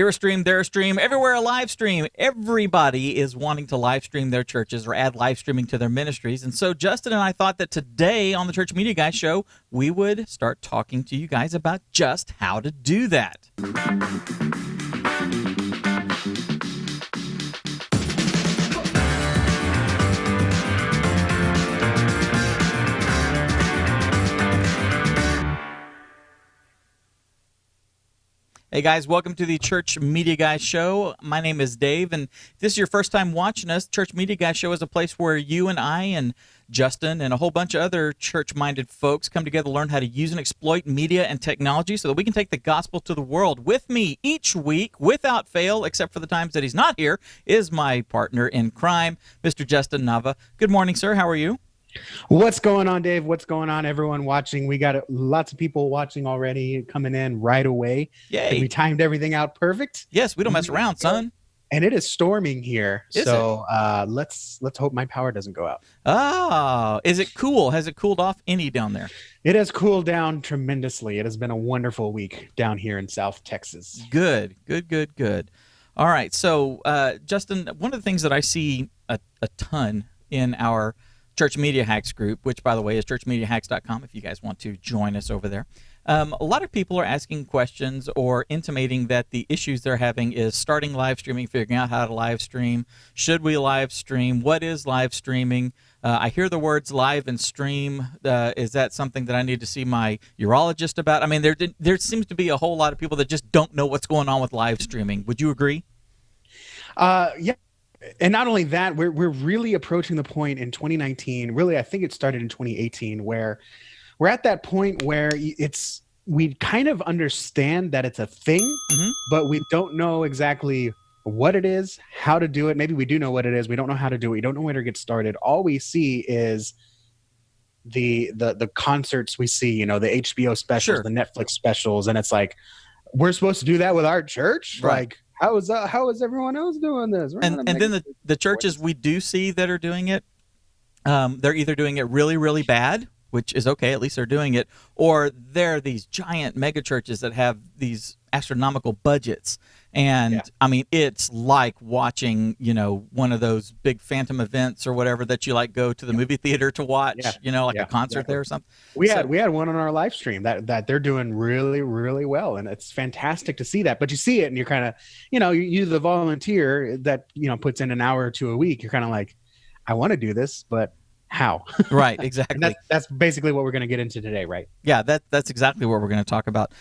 Here a stream, there a stream, everywhere a live stream. Everybody is wanting to live stream their churches or add live streaming to their ministries. And so Justin and I thought that today on the Church Media Guys show, we would start talking to you guys about just how to do that. Hey guys, welcome to the Church Media Guys show. My name is Dave, and if this is your first time watching us, Church Media Guys show is a place where you and I and Justin and a whole bunch of other church-minded folks come together to learn how to use and exploit media and technology so that we can take the gospel to the world. With me each week, without fail, except for the times that he's not here, is my partner in crime, Mr. Justin Nava. Good morning, sir. How are you? What's going on, Dave? What's going on, everyone watching? We got lots of people watching already, coming in right away. Yay. We timed everything out perfect. Yes, we don't mess around, son. And it is storming here. Is so let's hope my power doesn't go out. Oh, is it cool? Has it cooled off any down there? It has cooled down tremendously. It has been a wonderful week down here in South Texas. Good. All right, so Justin, one of the things that I see a ton in our Church Media Hacks group, which, by the way, is churchmediahacks.com if you guys want to join us over there. A lot of people are asking questions or intimating that the issues they're having is starting live streaming, figuring out how to live stream. Should we live stream? What is live streaming? I hear the words live and stream. Is that something that I need to see my urologist about? I mean, there seems to be a whole lot of people that just don't know what's going on with live streaming. Would you agree? Yeah. And not only that, we're really approaching the point in 2019. Really, I think it started in 2018, where we're at that point where we kind of understand that it's a thing, but we don't know exactly what it is, how to do it. Maybe we do know what it is. We don't know how to do it. We don't know where to get started. All we see is the concerts we see, the HBO specials, Sure. the Netflix specials, and it's like, we're supposed to do that with our church, Right. like. How is everyone else doing this? And then the churches we do see that are doing it, they're either doing it really, really bad, which is okay, at least they're doing it, or they're these giant mega churches that have these astronomical budgets. And I mean, it's like watching, one of those big phantom events or whatever that you like go to the movie theater to watch, like a concert there or something. We had one on our live stream that they're doing really, really well. And it's fantastic to see that. But you see it and you're kind of, you the volunteer that, puts in an hour or two a week. You're kind of like, I want to do this, but how? Right, exactly. And that's basically what we're going to get into today, right? Yeah, that's exactly what we're going to talk about.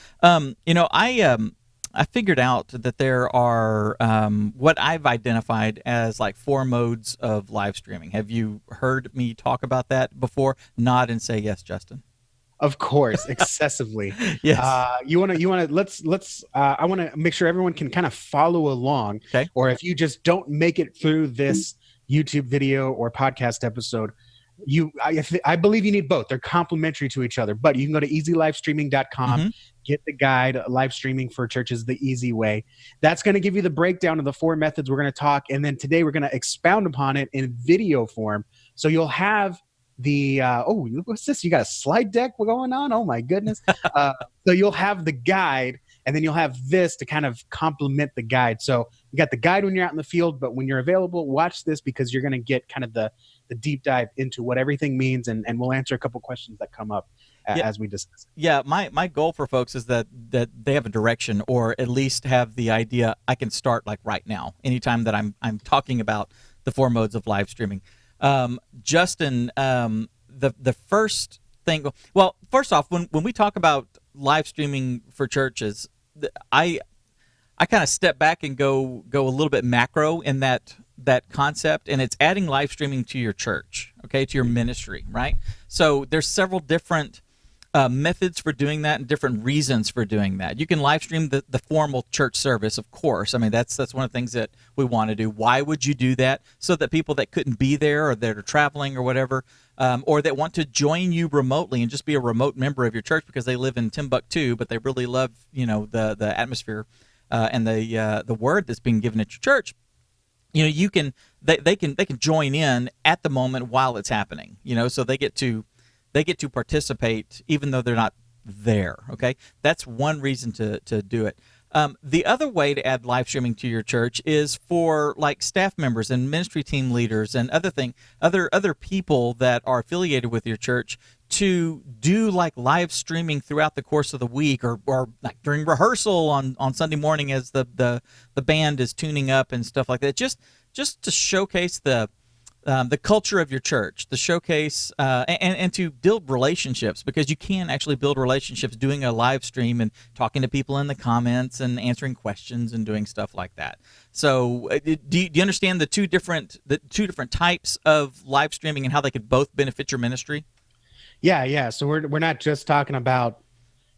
I figured out that there are what I've identified as like 4 modes of live streaming. Have you heard me talk about that before? Nod and say yes, Justin. Of course, excessively. Yes. I want to make sure everyone can kind of follow along. Okay. Or if you just don't make it through this YouTube video or podcast episode, I believe you need both. They're complementary to each other, but you can go to easylivestreaming.com, get the guide, live streaming for churches the easy way. That's going to give you the breakdown of the 4 methods we're going to talk. And then today we're going to expound upon it in video form. So you'll have the, what's this? You got a slide deck going on? Oh my goodness. So you'll have the guide, and then you'll have this to kind of complement the guide. So you got the guide when you're out in the field, but when you're available, watch this because you're going to get kind of the deep dive into what everything means, and we'll answer a couple questions that come up as we discuss. Yeah, my goal for folks is that they have a direction, or at least have the idea I can start like right now, anytime that I'm talking about the 4 modes of live streaming. Justin, the first thing, well, first off, when we talk about live streaming for churches, I kind of step back and go a little bit macro in that concept, and it's adding live streaming to your church, okay, to your ministry, right? So there's several different methods for doing that and different reasons for doing that. You can live stream the formal church service, of course. I mean, that's one of the things that we want to do. Why would you do that? So that people that couldn't be there or that are traveling or whatever, or that want to join you remotely and just be a remote member of your church because they live in Timbuktu, but they really love, the atmosphere and the word that's being given at your church. They can join in at the moment while it's happening. So they get to participate even though they're not there. Okay, that's one reason to do it. The other way to add live streaming to your church is for like staff members and ministry team leaders and other people that are affiliated with your church to do like live streaming throughout the course of the week, or like during rehearsal on Sunday morning as the band is tuning up and stuff like that. Just to showcase the culture of your church, the showcase, and to build relationships, because you can actually build relationships doing a live stream and talking to people in the comments and answering questions and doing stuff like that. So do you understand the two different types of live streaming and how they could both benefit your ministry? Yeah. So we're not just talking about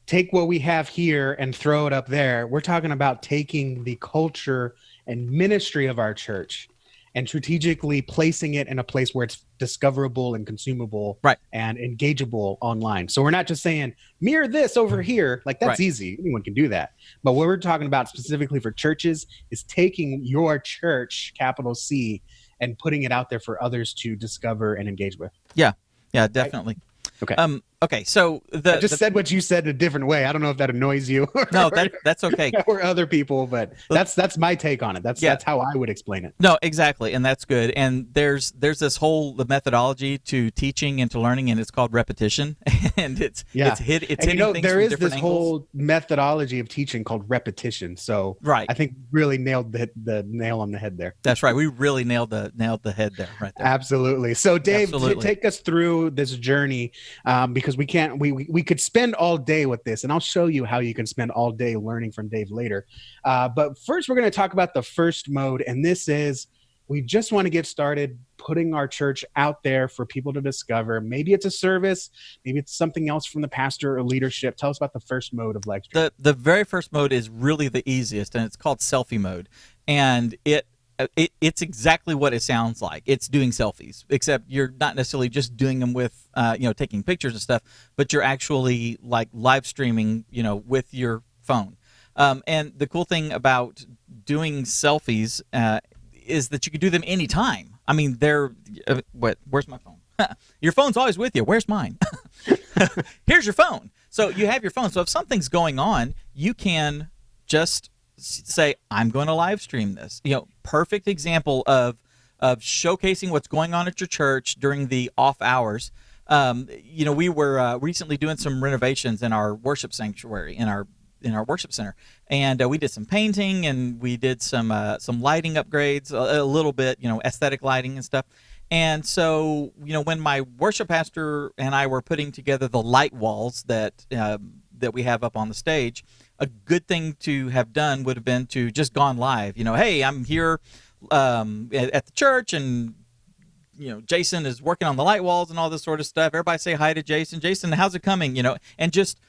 take what we have here and throw it up there. We're talking about taking the culture and ministry of our church and strategically placing it in a place where it's discoverable and consumable, right, and engageable online. So we're not just saying, mirror this over here. Like, that's easy. Anyone can do that. But what we're talking about specifically for churches is taking your church, capital C, and putting it out there for others to discover and engage with. Yeah, definitely. Okay. Okay. So I just said what you said in a different way. I don't know if that annoys you. No, that's okay. Or other people, but that's my take on it. That's how I would explain it. No, exactly, and that's good. And there's this whole methodology to teaching and to learning, and it's called repetition. And it's hitting things there from is different this angles. whole methodology of teaching called repetition. So I think really nailed the nail on the head there. That's right. We really nailed the head there, right there. Absolutely. So Dave, take us through this journey, because we could spend all day with this, and I'll show you how you can spend all day learning from Dave later. But first, we're going to talk about the first mode, and this is we just want to get started putting our church out there for people to discover. Maybe it's a service, maybe it's something else from the pastor or leadership. Tell us about the first mode of live streaming. The very first mode is really the easiest, and it's called Selfie Mode, and it's exactly what it sounds like. It's doing selfies, except you're not necessarily just doing them with, taking pictures and stuff, but you're actually like live streaming, with your phone. And the cool thing about doing selfies is that you can do them anytime. I mean, where's my phone? Your phone's always with you. Where's mine? Here's your phone. So you have your phone. So if something's going on, you can just say, I'm going to live stream this. Perfect example of showcasing what's going on at your church during the off hours. We were recently doing some renovations in our worship sanctuary, in our worship center, and we did some painting, and we did some lighting upgrades, a little bit, aesthetic lighting and stuff. And so, when my worship pastor and I were putting together the light walls that we have up on the stage, a good thing to have done would have been to just gone live. Hey, I'm here at the church, and Jason is working on the light walls and all this sort of stuff. Everybody say hi to Jason. Jason, how's it coming? And just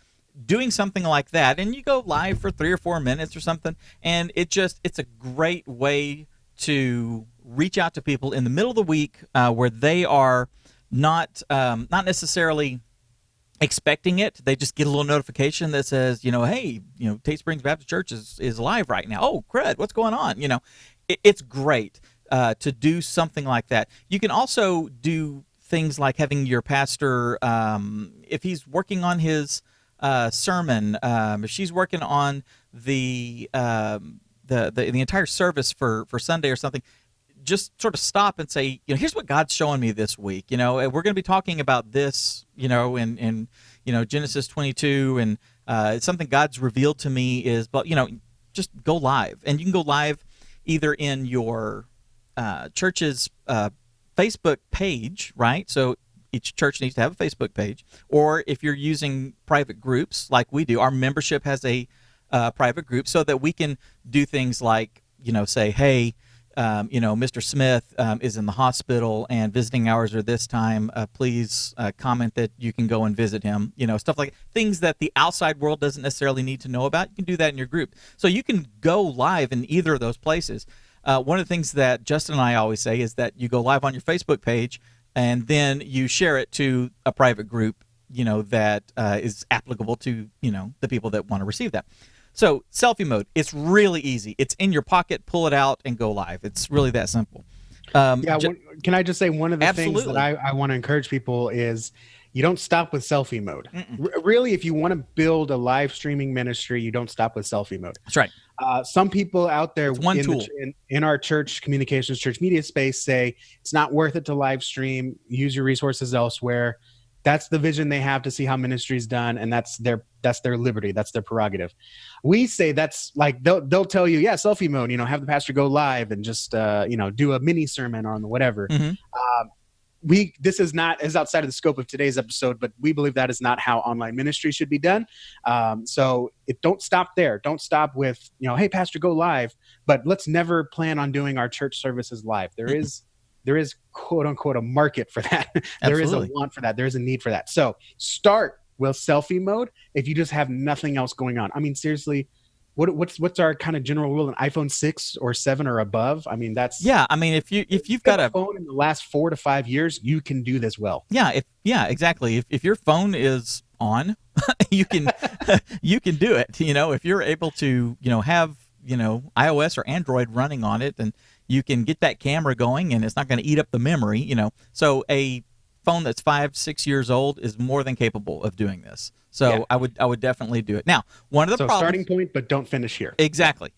doing something like that. And you go live for 3 or 4 minutes or something, and it's a great way to reach out to people in the middle of the week where they are not necessarily expecting it. They just get a little notification that says, hey, Tate Springs Baptist Church is live right now. Oh, crud, what's going on? It's great to do something like that. You can also do things like having your pastor, if he's working on his sermon, if she's working on the entire service for Sunday or something, just sort of stop and say, here's what God's showing me this week. We're going to be talking about this, in Genesis 22, and it's something God's revealed to me is, but just go live, and you can go live either in your church's Facebook page, right? So each church needs to have a Facebook page, or if you're using private groups like we do, our membership has a private group, so that we can do things like, say, hey, Mr. Smith is in the hospital and visiting hours are this time. Please comment that you can go and visit him. Stuff like things that the outside world doesn't necessarily need to know about. You can do that in your group. So you can go live in either of those places. One of the things that Justin and I always say is that you go live on your Facebook page, and then you share it to a private group, that is applicable to, the people that want to receive that. So Selfie Mode, it's really easy. It's in your pocket, pull it out, and go live. It's really that simple. Can I just say one of the things that I want to encourage people is, you don't stop with selfie mode. Really, if you want to build a live streaming ministry, you don't stop with selfie mode. That's right. Some people out there It's one tool. In our church communications, church media space say it's not worth it to live stream. Use your resources elsewhere. That's the vision they have to see how ministry is done, and that's their liberty. That's their prerogative. We say that's like they'll tell you, yeah, selfie mode. Have the pastor go live and just do a mini sermon on whatever. This is outside of the scope of today's episode, but we believe that is not how online ministry should be done. So don't stop there. Don't stop with, hey, pastor, go live, but let's never plan on doing our church services live. There is quote unquote a market for that. There is a want for that. There is a need for that. So start with selfie mode if you just have nothing else going on. I mean, seriously, what's our kind of general rule? An iPhone 6 or 7 or above? I mean, that's I mean, if you've got a phone in the last 4 to 5 years, you can do this well. Exactly. If your phone is on, you can you can do it. If you're able to have iOS or Android running on it, then you can get that camera going, and it's not going to eat up the memory. So a phone that's 5-6 years old is more than capable of doing this. So I would definitely do it. Now, one of the problems, starting point, but don't finish here. Exactly.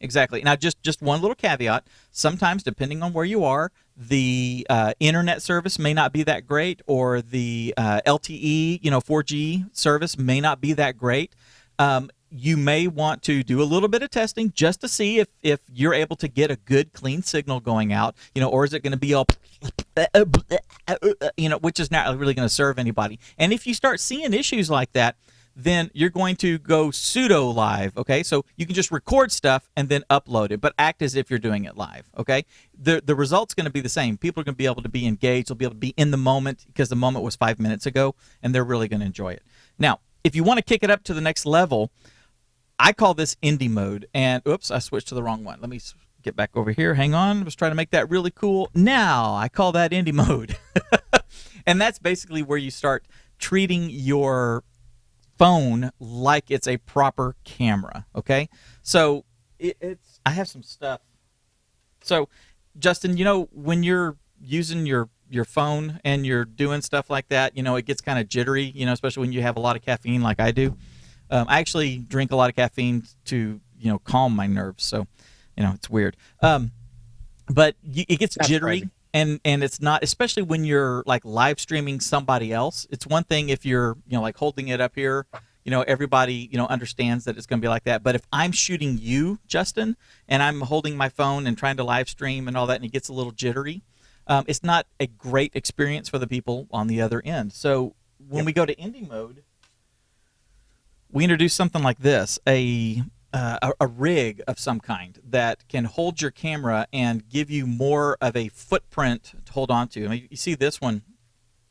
Now, just one little caveat. Sometimes, depending on where you are, the internet service may not be that great, or the LTE, 4G service may not be that great. You may want to do a little bit of testing just to see if you're able to get a good, clean signal going out, or is it going to be all, which is not really going to serve anybody. And if you start seeing issues like that, then you're going to go pseudo live, okay? So you can just record stuff and then upload it, but act as if you're doing it live, okay? The result's going to be the same. People are going to be able to be engaged. They'll be able to be in the moment because the moment was 5 minutes ago, and they're really going to enjoy it. Now, if you want to kick it up to the next level, I call this Indy Mode. And, oops, I switched to the wrong one. Let me get back over here. Hang on. I was trying to make that really cool. Now, I call that Indy Mode. And that's basically where you start treating your phone like it's a proper camera, okay? So I have some stuff. So, Justin, when you're using your phone and you're doing stuff like that, it gets kind of jittery, especially when you have a lot of caffeine like I do. I actually drink a lot of caffeine to, calm my nerves. So, it's weird. But it gets jittery, and it's not, especially when you're like live streaming somebody else. It's one thing if you're, like holding it up here, everybody, understands that it's going to be like that. But if I'm shooting you, Justin, and I'm holding my phone and trying to live stream and all that, and it gets a little jittery, it's not a great experience for the people on the other end. So when we go to Indy Mode, we introduce something like this, a rig of some kind that can hold your camera and give you more of a footprint to hold on to. I mean, you see this one.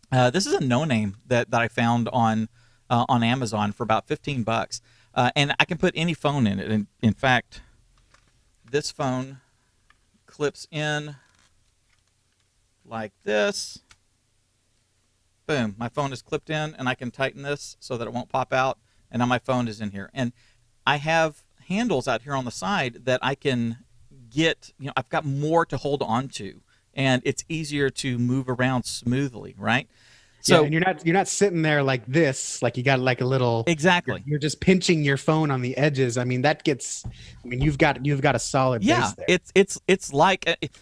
This is a no-name that I found on Amazon for about $15, and I can put any phone in it. And in fact, this phone clips in like this. Boom! My phone is clipped in, and I can tighten this so that it won't pop out. And now my phone is in here. And I have handles out here on the side that I can get, I've got more to hold on to. And it's easier to move around smoothly, right? So and you're not sitting there like this, like you got like a little. Exactly. You're just pinching your phone on the edges. I mean, you've got a solid base there. It's like,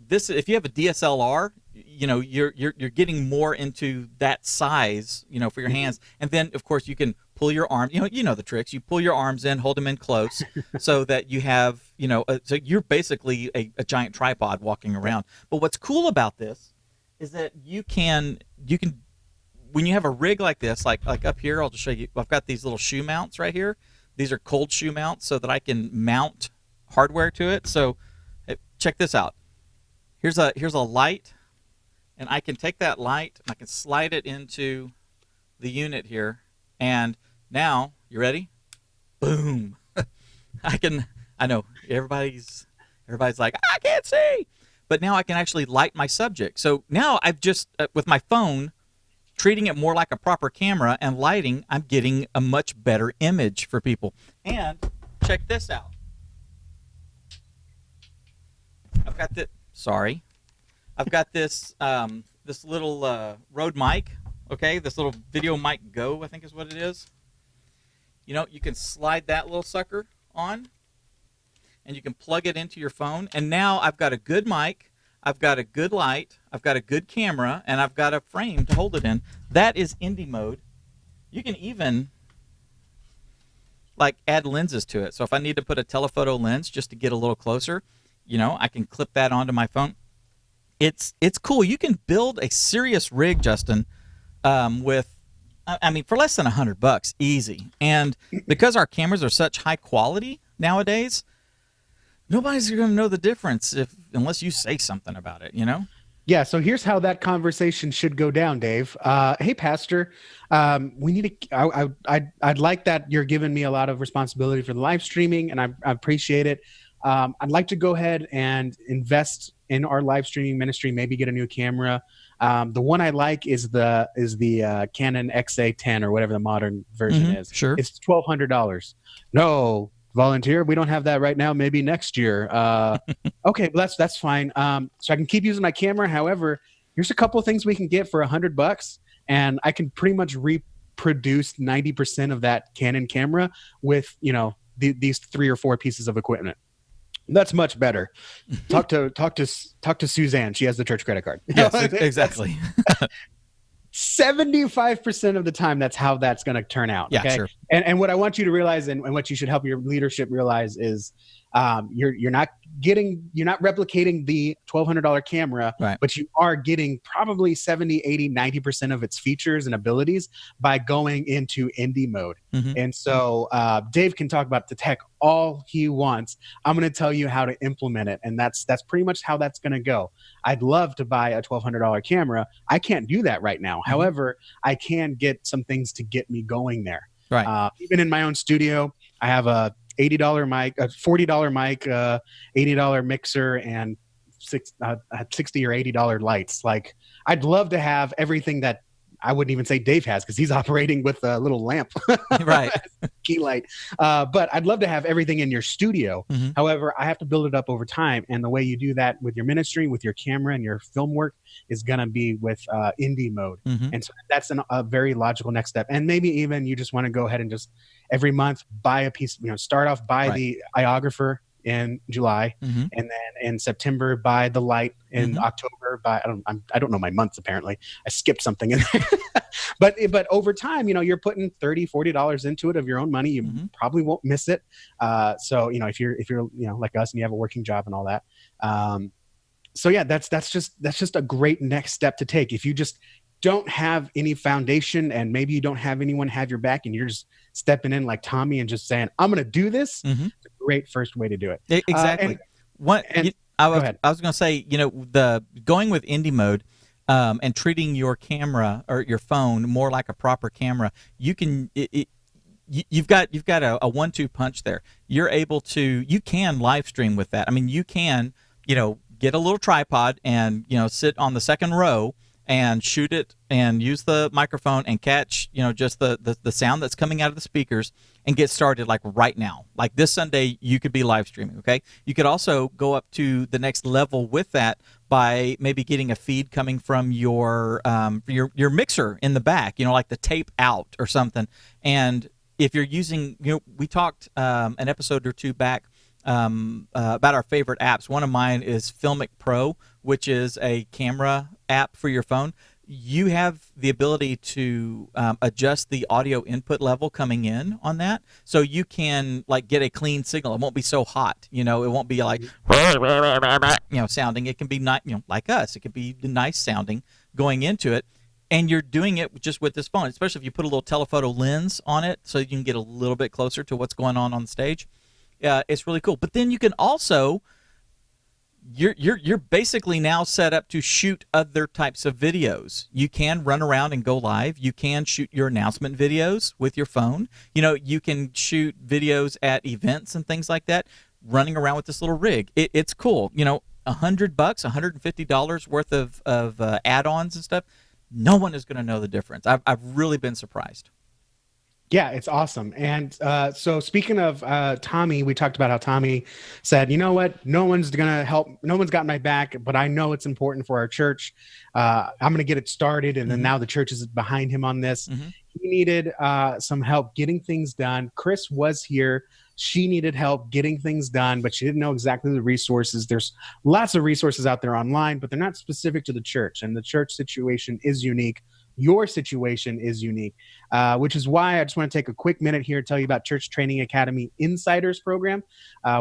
this, if you have a DSLR, you're getting more into that size, for your hands. And then, of course, you can pull your arm. You know the tricks. You pull your arms in, hold them in close, so that you have, so you're basically a giant tripod walking around. But what's cool about this is that you can when you have a rig like this, like up here, I'll just show you. I've got these little shoe mounts right here. These are cold shoe mounts so that I can mount hardware to it. So check this out. Here's a light. And I can take that light and I can slide it into the unit here. And now, you ready? Boom. I know, everybody's like, I can't see. But now I can actually light my subject. So now I've just, with my phone, treating it more like a proper camera and lighting, I'm getting a much better image for people. And check this out. I've got this little Rode mic, okay, this little Video Mic Go, I think is what it is. You know, you can slide that little sucker on, and you can plug it into your phone. And now I've got a good mic, I've got a good light, I've got a good camera, and I've got a frame to hold it in. That is Indy Mode. You can even like add lenses to it. So if I need to put a telephoto lens just to get a little closer, you know, I can clip that onto my phone. It's cool. You can build a serious rig, Justin, with, I mean, for less than $100, easy. And because our cameras are such high quality nowadays, nobody's going to know the difference unless you say something about it, you know? Yeah, so here's how that conversation should go down, Dave. Hey, Pastor, we need to. I'd like that you're giving me a lot of responsibility for the live streaming, and I appreciate it. I'd like to go ahead and invest in our live streaming ministry. Maybe get a new camera. The one I like is the Canon XA10 or whatever the modern version is. Sure, it's $1,200. No. Volunteer, we don't have that right now, maybe next year. Okay, well, that's fine. So I can keep using my camera. However, here's a couple of things we can get for $100, and I can pretty much reproduce 90% of that Canon camera with, you know, these 3 or 4 pieces of equipment. That's much better. Talk to Suzanne. She has the church credit card. Yes, exactly. 75% of the time, that's how that's going to turn out. Yeah, okay? sure. And what I want you to realize, and what you should help your leadership realize, is you're not replicating the $1,200 camera, right, but you are getting probably 70, 80, 90% of its features and abilities by going into Indy Mode. And so Dave can talk about the tech all he wants. I'm going to tell you how to implement it, and that's pretty much how that's going to go. I'd love to buy a $1,200 camera. I can't do that right now. However, I can get some things to get me going there. Right. Even in my own studio, I have a $80 mic, a $40 mic, $80 mixer, and $60 or $80 lights. Like, I'd love to have everything that I wouldn't even say Dave has, because he's operating with a little lamp, right, key light. But I'd love to have everything in your studio. However, I have to build it up over time, and the way you do that with your ministry, with your camera and your film work, is going to be with Indy Mode. And so that's a very logical next step. And maybe even you just want to go ahead and just every month buy a piece. You know, start off by the iographer in July, and then in September buy the light, in October buy, I don't know my months, apparently I skipped something in there. but over time, you know, you're putting $30-$40 into it of your own money. You probably won't miss it. So, you know, if you're you know, like us, and you have a working job and all that, so yeah, that's just a great next step to take. If you just don't have any foundation, and maybe you don't have anyone have your back, and you're just stepping in like Tommy and just saying, I'm going to do this. It's a great first way to do it. Exactly. I was going to say, you know, the going with Indy Mode, and treating your camera or your phone more like a proper camera, you can, you've got a 1-2 punch there. You can live stream with that. I mean, you can, you know, get a little tripod and, you know, sit on the second row and shoot it and use the microphone and catch, you know, just the sound that's coming out of the speakers and get started like right now. Like this Sunday, you could be live streaming, okay? You could also go up to the next level with that by maybe getting a feed coming from your mixer in the back, you know, like the tape out or something. And if you're using, you know, we talked an episode or 2 back about our favorite apps. One of mine is Filmic Pro, which is a camera app for your phone. You have the ability to adjust the audio input level coming in on that, so you can like get a clean signal. It won't be so hot, you know. It won't be like, you know, sounding. It can be not, you know, like us. It could be nice sounding going into it, and you're doing it just with this phone. Especially if you put a little telephoto lens on it, so you can get a little bit closer to what's going on the stage. It's really cool. But then you can also, you're basically now set up to shoot other types of videos. You can run around and go live. You can shoot your announcement videos with your phone. You know, you can shoot videos at events and things like that, running around with this little rig. It's cool. You know, $100, $150 worth of add-ons and stuff. No one is going to know the difference. I've really been surprised. Yeah, it's awesome. And so speaking of Tommy, we talked about how Tommy said, you know what, no one's gonna help, no one's got my back, but I know it's important for our church. I'm gonna get it started. And then now the church is behind him on this. He needed some help getting things done. Chris was here. She needed help getting things done, but she didn't know exactly the resources. There's lots of resources out there online, but they're not specific to the church. And the church situation is unique. Your situation is unique, which is why I just want to take a quick minute here to tell you about Church Training Academy Insiders Program.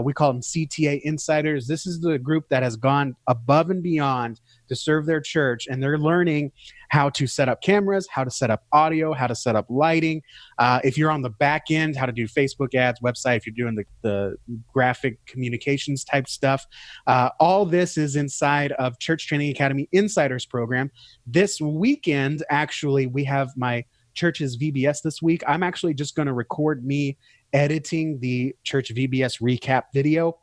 We call them CTA Insiders. This is the group that has gone above and beyond to serve their church, and they're learning how to set up cameras, how to set up audio, how to set up lighting. If you're on the back end, how to do Facebook ads, website, if you're doing the graphic communications type stuff. All this is inside of Church Training Academy Insiders Program. This weekend, actually, we have my church's VBS this week. I'm actually just going to record me editing the church VBS recap video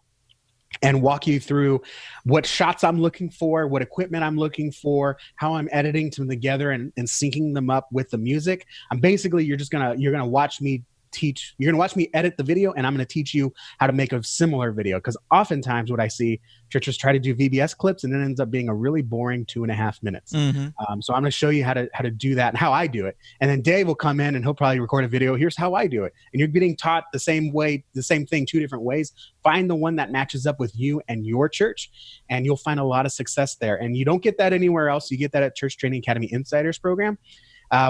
and walk you through what shots I'm looking for, what equipment I'm looking for, how I'm editing them together and syncing them up with the music. I'm basically, you're gonna watch me teach, you're gonna watch me edit the video, and I'm gonna teach you how to make a similar video. Because oftentimes what I see, churches try to do VBS clips and it ends up being a really boring 2.5 minutes. So I'm gonna show you how to do that and how I do it. And then Dave will come in and he'll probably record a video. Here's how I do it. And you're getting taught the same way, the same thing, 2 different ways. Find the one that matches up with you and your church, and you'll find a lot of success there. And you don't get that anywhere else. You get that at Church Training Academy Insiders Program.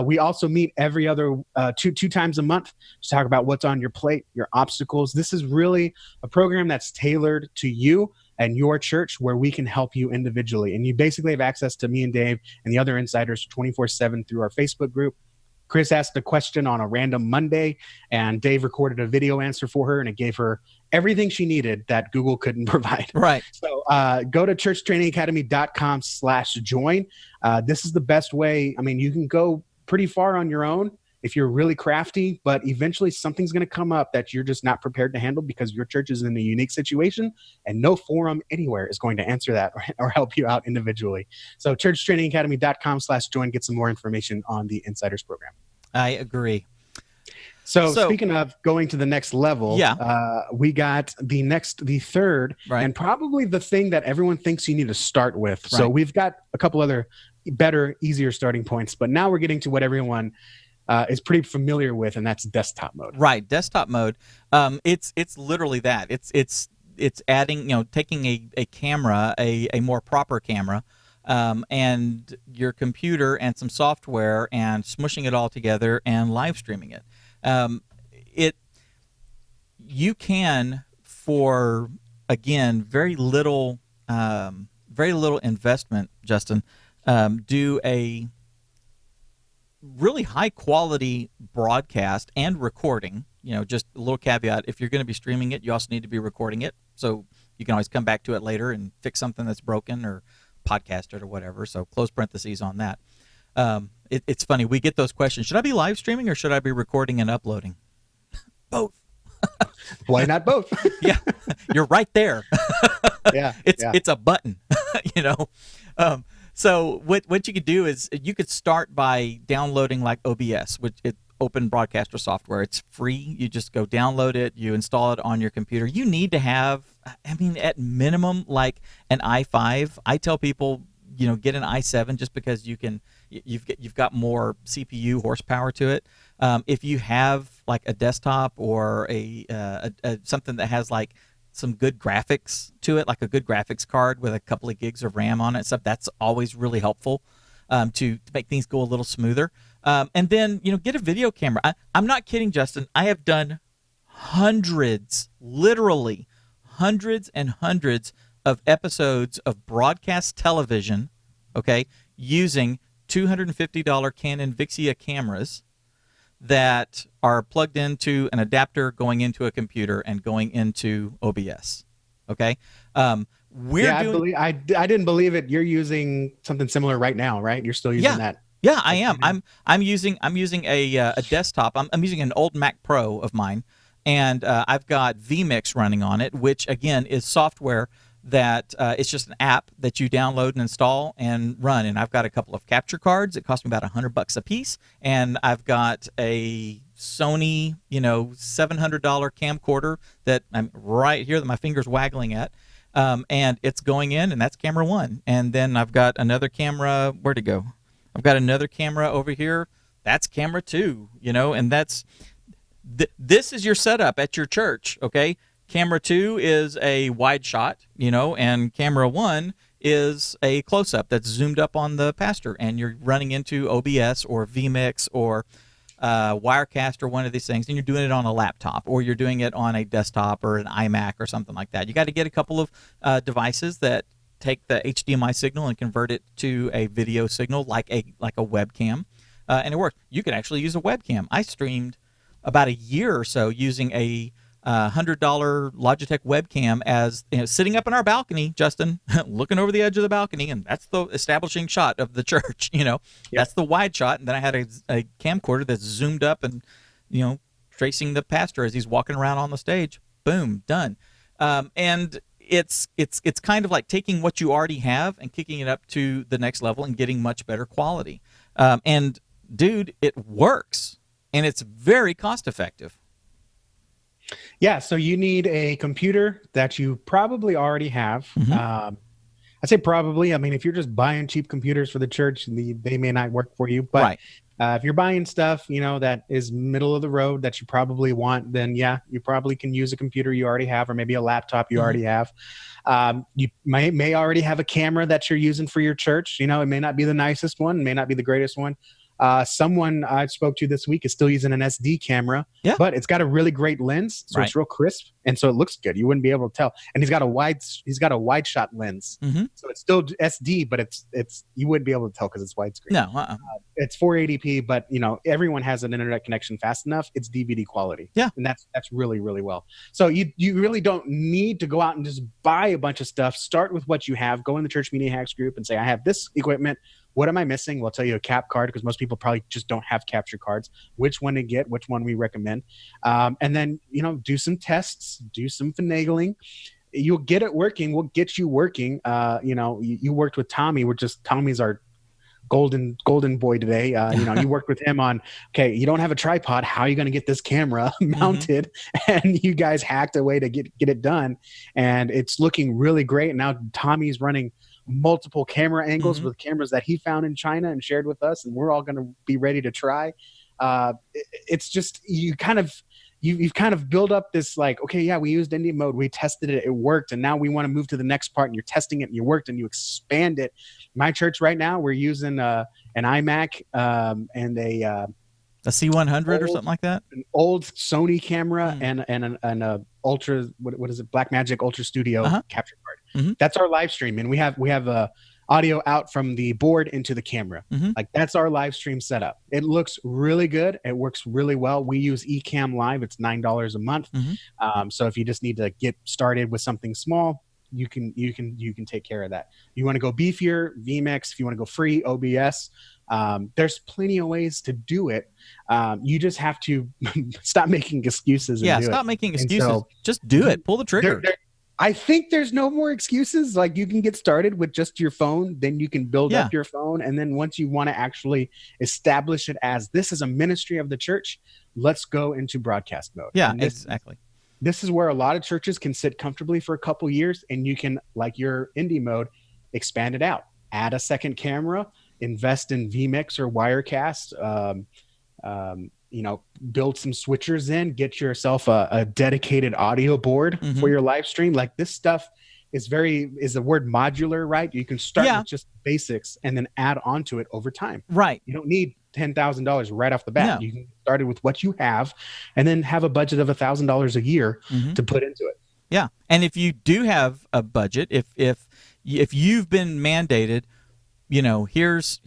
We also meet every other two times a month to talk about what's on your plate, your obstacles. This is really a program that's tailored to you and your church, where we can help you individually. And you basically have access to me and Dave and the other insiders 24/7 through our Facebook group. Chris asked a question on a random Monday, and Dave recorded a video answer for her, and it gave her everything she needed that Google couldn't provide. Right. So go to churchtrainingacademy.com/join. This is the best way. I mean, you can go pretty far on your own if you're really crafty, but eventually something's going to come up that you're just not prepared to handle because your church is in a unique situation, and no forum anywhere is going to answer that or help you out individually. So churchtrainingacademy.com/join, get some more information on the Insiders Program. I agree. So speaking of going to the next level, we got the third, and probably the thing that everyone thinks you need to start with. So we've got a couple other better, easier starting points, but now we're getting to what everyone is pretty familiar with, and that's desktop mode. Right, desktop mode. It's literally that. It's adding, taking a camera, a more proper camera, and your computer and some software, and smushing it all together and live streaming it. You can, for again very little investment, Justin, do a really high quality broadcast and recording. Just a little caveat: if you're going to be streaming it, you also need to be recording it, so you can always come back to it later and fix something that's broken or podcast it or whatever. So close parentheses on that. It's funny, we get those questions: should I be live streaming or should I be recording and uploading? Both. Why not both? Yeah, you're right there. It's a button. So what you could do is you could start by downloading like OBS, which is open broadcaster software. It's free. You just go download it, you install it on your computer. You need to have, at minimum, like an i5. I tell people, get an i7 just because you've got more CPU horsepower to it. If you have like a desktop or a something that has like some good graphics to it, like a good graphics card with a couple of gigs of RAM on it and stuff, that's always really helpful to make things go a little smoother. And then, get a video camera. I'm not kidding, Justin. I have done hundreds, literally hundreds and hundreds of episodes of broadcast television, okay, using $250 Canon Vixia cameras that are plugged into an adapter, going into a computer, and going into OBS. Okay, I didn't believe it. You're using something similar right now, right? You're still using that. Yeah, I am. I'm using a desktop. I'm using an old Mac Pro of mine, and I've got vMix running on it, which again is software that it's just an app that you download and install and run. And I've got a couple of capture cards. It cost me about $100 a piece, and I've got a Sony, $700 camcorder that I'm right here that my finger's waggling at. And it's going in, and that's camera 1. And then I've got another camera. Where'd it go? I've got another camera over here. That's camera 2, and that's this is your setup at your church, okay? Camera 2 is a wide shot, and camera 1 is a close-up that's zoomed up on the pastor, and you're running into OBS or vMix or Wirecast or one of these things, and you're doing it on a laptop, or you're doing it on a desktop or an iMac or something like that. You got to get a couple of devices that take the HDMI signal and convert it to a video signal like a webcam, and it works. You can actually use a webcam. I streamed about a year or so using a $100 Logitech webcam as sitting up in our balcony, Justin, looking over the edge of the balcony, and that's the establishing shot of the church. Yep. That's the wide shot, and then I had a camcorder that's zoomed up and tracing the pastor as he's walking around on the stage. Boom, done. And it's kind of like taking what you already have and kicking it up to the next level and getting much better quality. And dude, it works, and it's very cost effective. Yeah, so you need a computer that you probably already have. I say probably. I mean, if you're just buying cheap computers for the church, they may not work for you. But right. If you're buying stuff, that is middle of the road that you probably want, then yeah, you probably can use a computer you already have, or maybe a laptop you already have. You may already have a camera that you're using for your church. It may not be the nicest one, may not be the greatest one. Someone I spoke to this week is still using an SD camera, but it's got a really great lens, so it's real crisp, and so it looks good. You wouldn't be able to tell. And he's got a wide shot lens, so it's still SD, but it's you wouldn't be able to tell because it's widescreen. No, it's 480p, but everyone has an internet connection fast enough. It's DVD quality, and that's really, really well. So you really don't need to go out and just buy a bunch of stuff. Start with what you have. Go in the Church Media Hacks group and say, I have this equipment. What am I missing? We'll tell you a cap card, because most people probably just don't have capture cards. Which one to get, which one we recommend. And then, do some tests, do some finagling. You'll get it working. We'll get you working. You worked with Tommy. Tommy's our golden boy today. You worked with him on, okay, you don't have a tripod. How are you going to get this camera mounted? And you guys hacked a way to get it done. And it's looking really great. And now Tommy's running multiple camera angles with cameras that he found in China and shared with us, and we're all going to be ready to try. It's just you've kind of built up this like, okay, yeah, we used Indy Mode, we tested it, it worked, and now we want to move to the next part, and you're testing it and you worked and you expand it. My church right now, we're using an iMac and a C100 or something like that, an old Sony camera and an ultra, what is it, Blackmagic Ultra Studio capture card. That's our live stream, and we have audio out from the board into the camera. Like, that's our live stream setup. It looks really good. It works really well. We use Ecamm Live. It's $9 a month. So if you just need to get started with something small, you can take care of that. You want to go beefier, vMix. If you want to go free, OBS. There's plenty of ways to do it. You just have to stop making excuses. Stop making excuses. So, just do it. Pull the trigger. I think there's no more excuses. Like, you can get started with just your phone, then you can build up your phone. And then once you want to actually establish it as this is a ministry of the church, let's go into broadcast mode. Yeah, exactly. This is where a lot of churches can sit comfortably for a couple years, and you can, like your Indy Mode, expand it out. Add a second camera, invest in vMix or Wirecast, build some switchers in, get yourself a dedicated audio board for your live stream. Like, this stuff is the word modular, right? You can start with just basics and then add onto it over time. Right. You don't need $10,000 right off the bat. No. You can get started with what you have and then have a budget of $1,000 a year to put into it. Yeah. And if you do have a budget, if you've been mandated, here's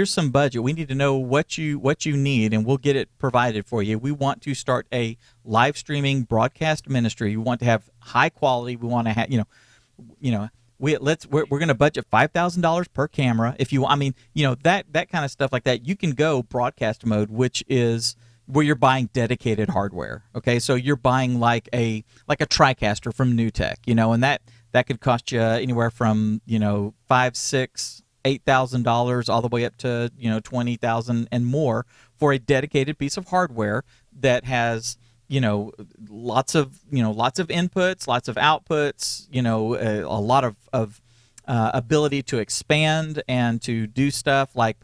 some budget. We need to know what you need, and we'll get it provided for you. We want to start a live streaming broadcast ministry. We want to have high quality. We want to have, we're going to budget $5,000 per camera. If you, that kind of stuff like that, you can go broadcast mode, which is where you're buying dedicated hardware. Okay, so you're buying like a TriCaster from New Tech, and that could cost you anywhere from $5,000, $6,000, $8,000 all the way up to, $20,000 and more for a dedicated piece of hardware that has, lots of inputs, lots of outputs, a lot of ability to expand and to do stuff like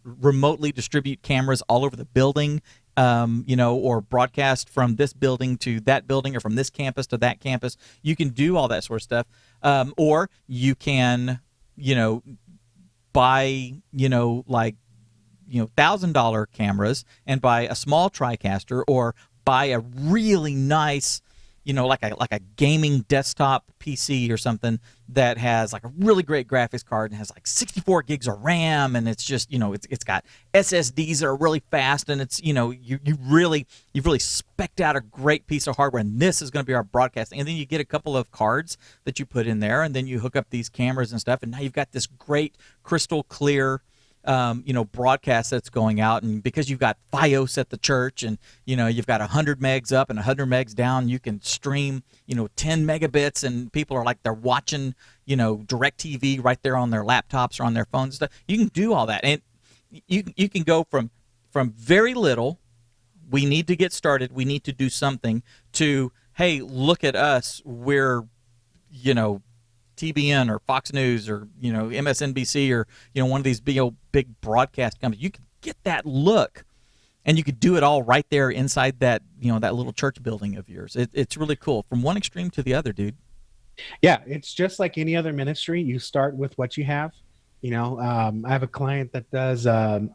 remotely distribute cameras all over the building, or broadcast from this building to that building, or from this campus to that campus. You can do all that sort of stuff. Or you can, buy, $1,000 cameras and buy a small TriCaster, or buy a really nice, like a gaming desktop PC or something that has like a really great graphics card and has like 64 gigs of RAM, and it's just, it's got SSDs that are really fast, and it's, you've really spec'd out a great piece of hardware, and this is going to be our broadcasting. And then you get a couple of cards that you put in there, and then you hook up these cameras and stuff, and now you've got this great crystal clear broadcast that's going out. And because you've got FiOS at the church, and you've got 100 megs up and 100 megs down, you can stream 10 megabits, and people are like, they're watching DirecTV right there on their laptops or on their phones and stuff. You can do all that, and you can go from very little, we need to get started, we need to do something, to, hey, look at us, we're TBN or Fox News or MSNBC or one of these big broadcast companies. You could get that look, and you could do it all right there inside that that little church building of yours. It's really cool, from one extreme to the other, dude. Yeah, it's just like any other ministry. You start with what you have. I have a client that does a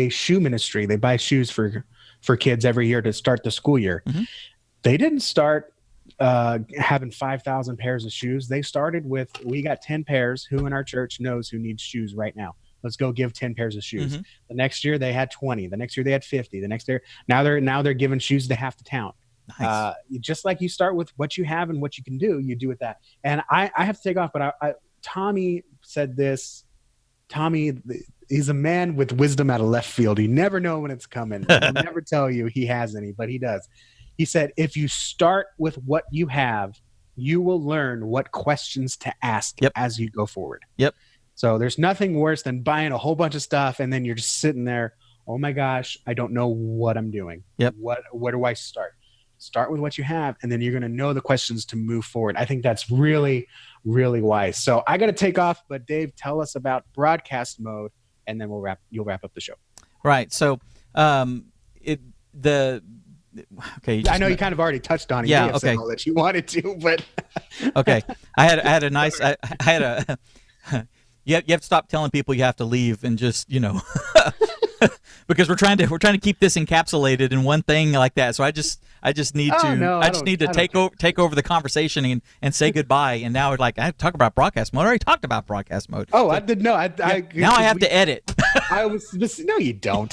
shoe ministry. They buy shoes for kids every year to start the school year. Mm-hmm. They didn't start having 5,000 pairs of shoes. They started with, we got 10 pairs. Who in our church knows who needs shoes right now? Let's go give 10 pairs of shoes. Mm-hmm. The next year they had 20. The next year they had 50. The next year, now they're giving shoes to half the town. Nice. Just like you start with what you have and what you can do, you do with that. And I have to take off, but Tommy said this. Tommy, he's a man with wisdom out of left field. You never know when it's coming. He'll never tell you he has any, but he does. He said, if you start with what you have, you will learn what questions to ask as you go forward. Yep. So there's nothing worse than buying a whole bunch of stuff and then you're just sitting there, oh my gosh, I don't know what I'm doing. Yep. Where do I start? Start with what you have, and then you're going to know the questions to move forward. I think that's really, really wise. So I got to take off, but Dave, tell us about broadcast mode, and then you'll wrap up the show. Right. So okay. I know you kind of already touched on it. Yeah. Okay. All that you wanted to, but okay. I had a nice. I had a. You have to stop telling people you have to leave, and just because we're trying to keep this encapsulated in one thing like that. So I just need to take over the conversation and say goodbye. And now it's like, I have to talk about broadcast mode. I already talked about broadcast mode. Oh, I didn't know. Now I have to edit. No, you don't.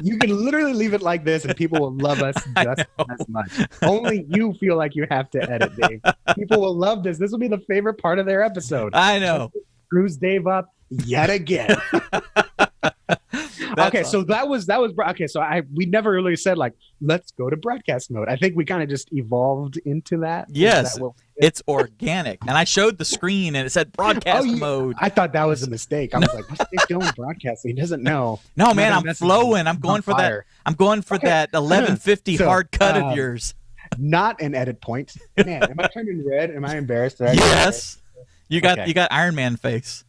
You can literally leave it like this, and people will love us just as much. Only you feel like you have to edit, Dave. People will love this. This will be the favorite part of their episode. I know. Screws Dave up yet again. Okay, awesome. So that was okay. So we never really said like, let's go to broadcast mode. I think we kind of just evolved into that. Yes, it's organic. And I showed the screen and it said broadcast mode. I thought that was a mistake. I was like, what's Dave doing broadcasting? He doesn't know. No, man, I'm flowing. I'm going for that. I'm going for that 1150 hard cut of yours. Not an edit point. Man, am I turning red? Am I embarrassed? Yes. You got Iron Man face.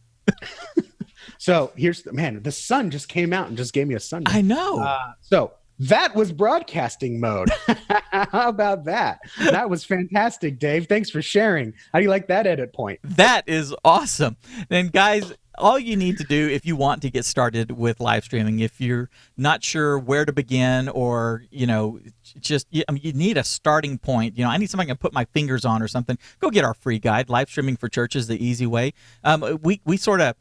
So here's the sun just came out and just gave me a sun. I know. So that was broadcasting mode. How about that? That was fantastic, Dave. Thanks for sharing. How do you like that edit point? That is awesome. Then guys, all you need to do if you want to get started with live streaming, if you're not sure where to begin, or you need a starting point. I need something I can put my fingers on or something. Go get our free guide, Live Streaming for Churches: The Easy Way. We sort of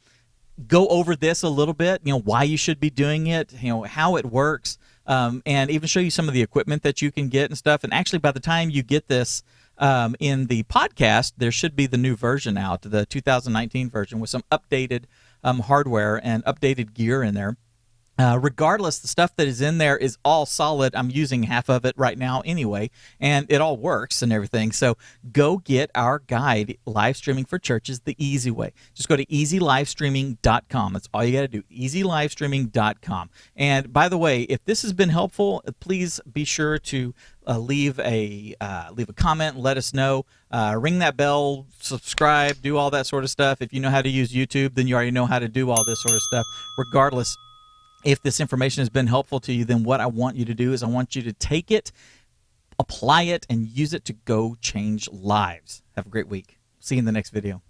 go over this a little bit, why you should be doing it, how it works, and even show you some of the equipment that you can get and stuff. And actually, by the time you get this in the podcast, there should be the new version out, the 2019 version, with some updated hardware and updated gear in there. Regardless, the stuff that is in there is all solid. I'm using half of it right now anyway, and it all works and everything. So go get our guide, Live Streaming for Churches, the easy way. Just go to easylivestreaming.com. That's all you got to do, easylivestreaming.com. And by the way, if this has been helpful, please be sure to leave a comment, let us know, ring that bell, subscribe, do all that sort of stuff. If you know how to use YouTube, then you already know how to do all this sort of stuff. Regardless, if this information has been helpful to you, then what I want you to do is I want you to take it, apply it, and use it to go change lives. Have a great week. See you in the next video.